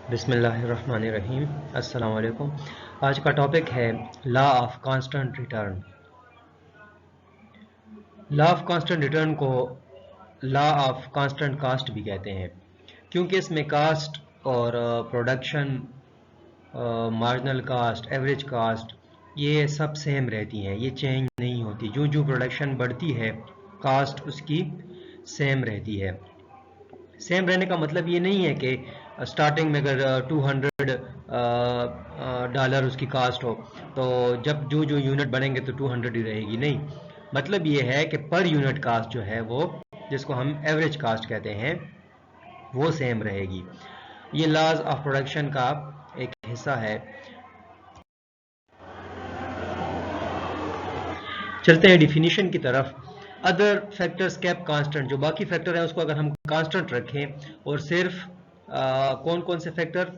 बिस्मिल्लाहिर्रहमानिर्रहीम। अस्सलाम वालेकुम। आज का टॉपिक है law of constant return. Law of constant return को लॉ ऑफ कांस्टेंट कास्ट भी कहते हैं, क्योंकि इसमें कास्ट और production, marginal cost, average cost, ये सब सेम रहती हैं, ये चेंज नहीं होती। जो जो प्रोडक्शन बढ़ती है कास्ट उसकी सेम रहती है। सेम रहने का मतलब ये नहीं है कि स्टार्टिंग में अगर $200 उसकी कास्ट हो तो जब जो जो यूनिट बनेंगे तो 200 ही रहेगी, नहीं। मतलब ये है कि पर यूनिट कास्ट जो है वो, जिसको हम एवरेज कास्ट कहते हैं, वो सेम रहेगी। ये लॉज ऑफ प्रोडक्शन का एक हिस्सा है। चलते हैं डिफिनीशन की तरफ। अदर फैक्टर्स कैप कांस्टेंट, जो बाकी फैक्टर हैं उसको अगर हम कांस्टेंट रखें और सिर्फ कौन कौन से फैक्टर,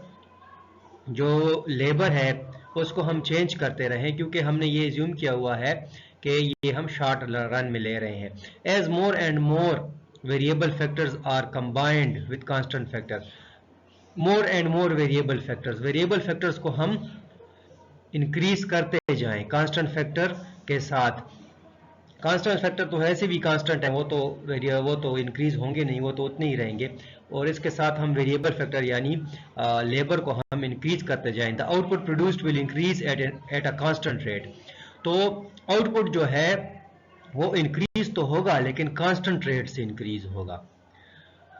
जो लेबर है उसको हम चेंज करते रहें, क्योंकि हमने ये एज्यूम किया हुआ है कि ये हम शॉर्ट रन में ले रहे हैं। As more and more variable factors are combined with constant factor. More and more variable factors को हम इंक्रीज करते जाएं कांस्टेंट फैक्टर के साथ। कांस्टेंट फैक्टर तो ऐसे भी कांस्टेंट है, वो तो इंक्रीज होंगे नहीं, वो तो उतने ही रहेंगे। और इसके साथ हम वेरिएबल फैक्टर यानी लेबर को हम इंक्रीज करते जाएं। The output produced will increase at a constant rate. तो आउटपुट जो है वो इंक्रीज तो होगा लेकिन कांस्टेंट रेट से इंक्रीज होगा।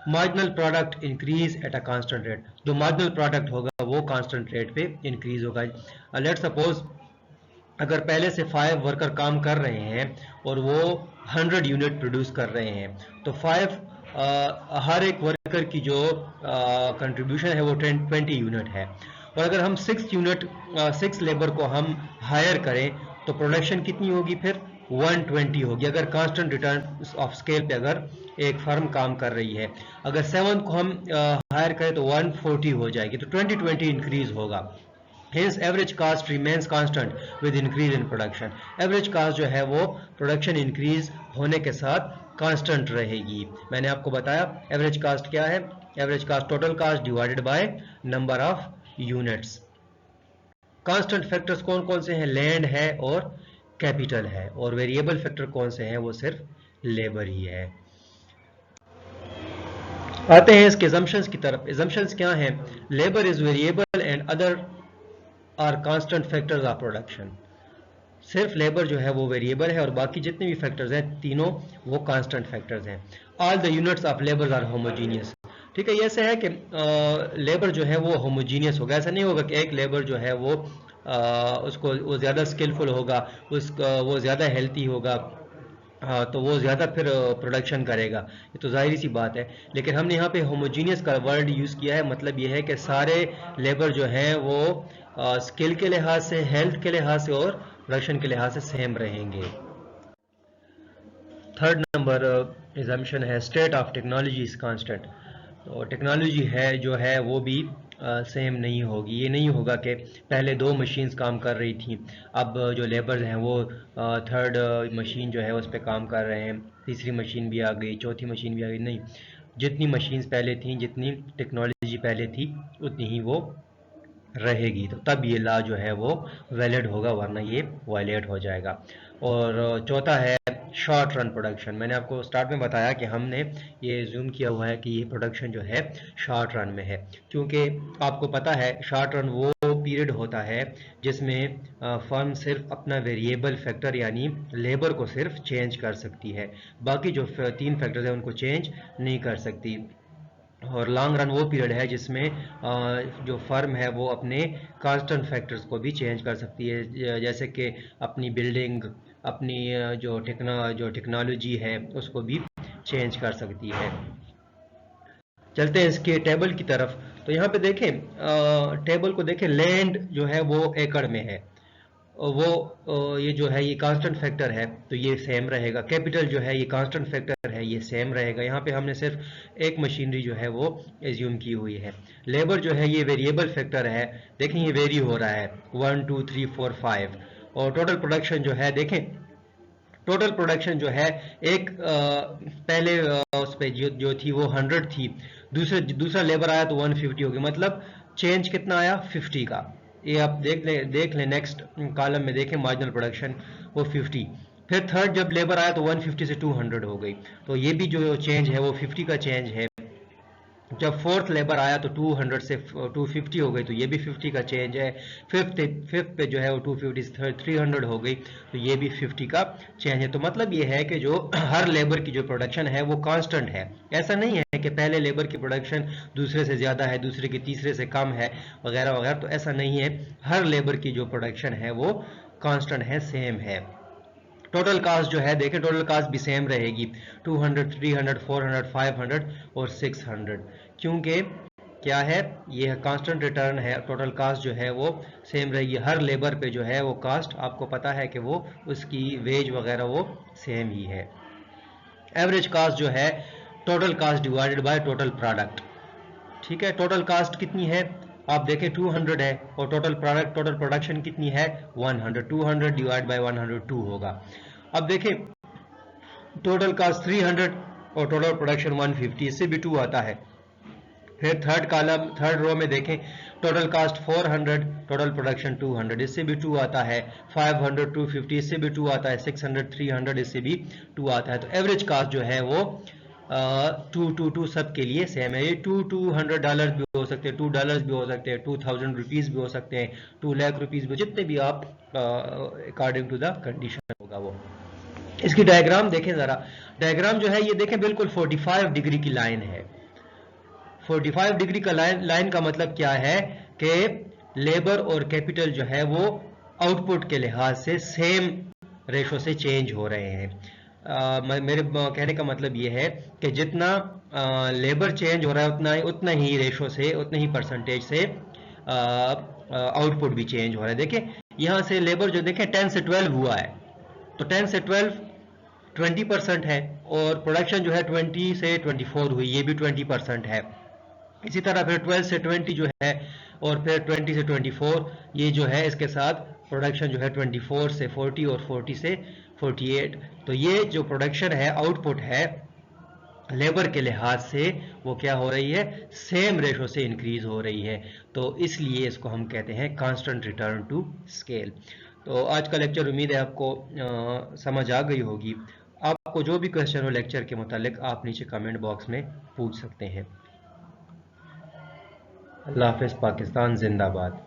Marginal product increase at a constant rate, जो मार्जिनल प्रोडक्ट होगा वो कांस्टेंट रेट पे इंक्रीज होगा। लेट सपोज अगर पहले से 5 वर्कर काम कर रहे हैं और वो 100 यूनिट प्रोड्यूस कर रहे हैं, तो 5 हर एक वर्कर की जो कंट्रीब्यूशन है वो 20 यूनिट है। और अगर हम 6 लेबर को हम हायर करें तो प्रोडक्शन कितनी होगी फिर? 120 होगी, अगर कांस्टेंट रिटर्न ऑफ स्केल पे अगर एक फर्म काम कर रही है। अगर 7 को हम हायर करें तो 140 हो जाएगी, तो 20 इंक्रीज होगा। Hence average cost remains constant with increase in production. Average cost जो है वो प्रोडक्शन इंक्रीज होने के साथ कांस्टेंट रहेगी। मैंने आपको बताया एवरेज कास्ट क्या है। Average cost total cost divided by number of units. Constant factors कौन कौन से हैं? लैंड है और कैपिटल है। और वेरिएबल फैक्टर कौन से हैं? वो सिर्फ लेबर ही है। आते हैं इसके assumptions की तरफ। assumptions क्या हैं? Labour is variable and other are constant factors of production. सिर्फ लेबर जो है वो वेरिएबल है और बाकी जितने भी फैक्टर्स हैं तीनों वो कांस्टेंट फैक्टर्स हैं। All the units of labour are homogeneous. ठीक है, ये ऐसे है कि लेबर जो है वो होमोजीनियस होगा। ऐसा नहीं होगा कि एक लेबर जो है वो उसको वो ज़्यादा स्किलफुल होगा, वो ज़्यादा हेल्थी होगा, हाँ, तो वो ज़्यादा फिर प्रोडक्शन करेगा। ये तो जाहिर सी बात है। लेकिन हमने यहाँ पे होमोजीनियस का वर्ड यूज़ किया है, मतलब ये है कि सारे लेबर जो हैं वो स्किल के लिहाज से, हेल्थ के लिहाज से और प्रोडक्शन के लिहाज से सेम रहेंगे। थर्ड नंबर एजम्पशन है state of technology is constant. तो टेक्नोलॉजी है जो है वो भी सेम नहीं होगी। ये नहीं होगा कि पहले 2 मशीन्स काम कर रही थी, अब जो लेबर्स हैं वो थर्ड मशीन जो है उस पर काम कर रहे हैं, तीसरी मशीन भी आ गई, चौथी मशीन भी आ गई। नहीं, जितनी मशीन्स पहले थी, जितनी टेक्नोलॉजी पहले थी, उतनी ही वो रहेगी। तो तब ये लॉ जो है वो वैलिड होगा, वरना ये वायलेट हो जाएगा। और चौथा है शॉर्ट रन प्रोडक्शन। मैंने आपको स्टार्ट में बताया कि हमने ये जूम किया हुआ है कि ये प्रोडक्शन जो है शॉर्ट रन में है, क्योंकि आपको पता है शॉर्ट रन वो पीरियड होता है जिसमें फर्म सिर्फ अपना वेरिएबल फैक्टर यानी लेबर को सिर्फ चेंज कर सकती है, बाकी जो 3 फैक्टर्स हैं उनको चेंज नहीं कर सकती। और लॉन्ग रन वो पीरियड है जिसमें जो फर्म है वो अपने कांस्टेंट फैक्टर्स को भी चेंज कर सकती है, जैसे कि अपनी बिल्डिंग, अपनी जो टेक्नोलॉजी है उसको भी चेंज कर सकती है। चलते हैं इसके टेबल की तरफ। तो यहाँ पे देखें, टेबल को देखें, लैंड जो है वो एकड़ में है, ये जो है ये कांस्टेंट फैक्टर है तो ये सेम रहेगा। कैपिटल जो है ये कांस्टेंट फैक्टर है, ये सेम रहेगा। यहाँ पे हमने सिर्फ एक मशीनरी जो है वो एज्यूम की हुई है। लेबर जो है ये वेरिएबल फैक्टर है, देखें ये वेरी हो रहा है 1 2 3 4 5। और टोटल प्रोडक्शन जो है देखें टोटल प्रोडक्शन जो है एक पहले उस पे जो थी वो 100 थी, दूसरा लेबर आया तो 150 हो गई, मतलब चेंज कितना आया 50 का। ये आप देख लें नेक्स्ट कॉलम में देखें मार्जिनल प्रोडक्शन वो 50। फिर थर्ड जब लेबर आया तो 150 से 200 हो गई, तो ये भी जो चेंज है वो 50 का चेंज है। जब फोर्थ लेबर आया तो 200 से 250 हो गई, तो ये भी 50 का चेंज है। फिफ्थ पे जो है वो 250 से 300 हो गई, तो ये भी 50 का चेंज है। तो मतलब ये है कि जो हर लेबर की जो प्रोडक्शन है वो कांस्टेंट है। ऐसा नहीं है कि पहले लेबर की प्रोडक्शन दूसरे से ज़्यादा है, दूसरे की तीसरे से कम है, वगैरह वगैरह, तो ऐसा नहीं है। हर लेबर की जो प्रोडक्शन है वो कांस्टेंट है, सेम है। टोटल कास्ट जो है देखें, टोटल कास्ट भी सेम रहेगी, 200, 300, 400, 500 और 600, क्योंकि क्या है ये कांस्टेंट रिटर्न है। टोटल कास्ट जो है वो सेम रहेगी, हर लेबर पे जो है वो कास्ट आपको पता है कि वो उसकी वेज वगैरह वो सेम ही है। एवरेज कास्ट जो है total cost divided by total product, ठीक है। टोटल कास्ट कितनी है आप देखें 200 है, और टोटल प्रोडक्शन कितनी है 100, 200 डिवाइड बाय 102 होगा। अब देखें टोटल कास्ट 300 और टोटल प्रोडक्शन 150, इससे भी 2 आता है। फिर थर्ड रो में देखें टोटल कास्ट 400, टोटल प्रोडक्शन 200, इससे भी 2 आता है। 500, 250, इससे भी 2 आता है। 600, 300, इससे भी 2 आता है। तो एवरेज कास्ट जो है वो 2 सब के लिए सेम है। ये $200 भी हो सकते हैं, $2 भी हो सकते हैं, 2000 रुपीज़ भी हो सकते हैं, 2 लाख रुपीज़ भी, जितने भी आप अकॉर्डिंग टू द कंडीशन होगा वो। इसकी डायग्राम देखें ज़रा, डायग्राम जो है ये देखें बिल्कुल 45 डिग्री की लाइन है। 45 डिग्री का लाइन का मतलब क्या है कि लेबर और कैपिटल जो है वो आउटपुट के लिहाज से सेम रेशो से चेंज हो रहे हैं। मेरे कहने का मतलब ये है कि जितना लेबर चेंज हो रहा है उतना ही रेशो से, उतने ही परसेंटेज से आउटपुट भी चेंज हो रहा है। देखिए यहाँ से लेबर जो देखें 10 से 12 हुआ है, तो 10 से 12 20% है, और प्रोडक्शन जो है 20 से 24 हुई, ये भी 20% है। इसी तरह फिर 12 से 20 जो है, और फिर 20 से 24 ये जो है, इसके साथ प्रोडक्शन जो है 24 से 40 और 40 से 48। तो ये जो प्रोडक्शन है, आउटपुट है, लेबर के लिहाज से वो क्या हो रही है, सेम रेशो से इंक्रीज हो रही है। तो इसलिए इसको हम कहते हैं कांस्टेंट रिटर्न टू स्केल। तो आज का लेक्चर उम्मीद है आपको समझ आ गई होगी। आपको जो भी क्वेश्चन हो लेक्चर के मुतालिक आप नीचे कमेंट बॉक्स में पूछ सकते हैं। अल्लाह हाफ़िज़। पाकिस्तान जिंदाबाद।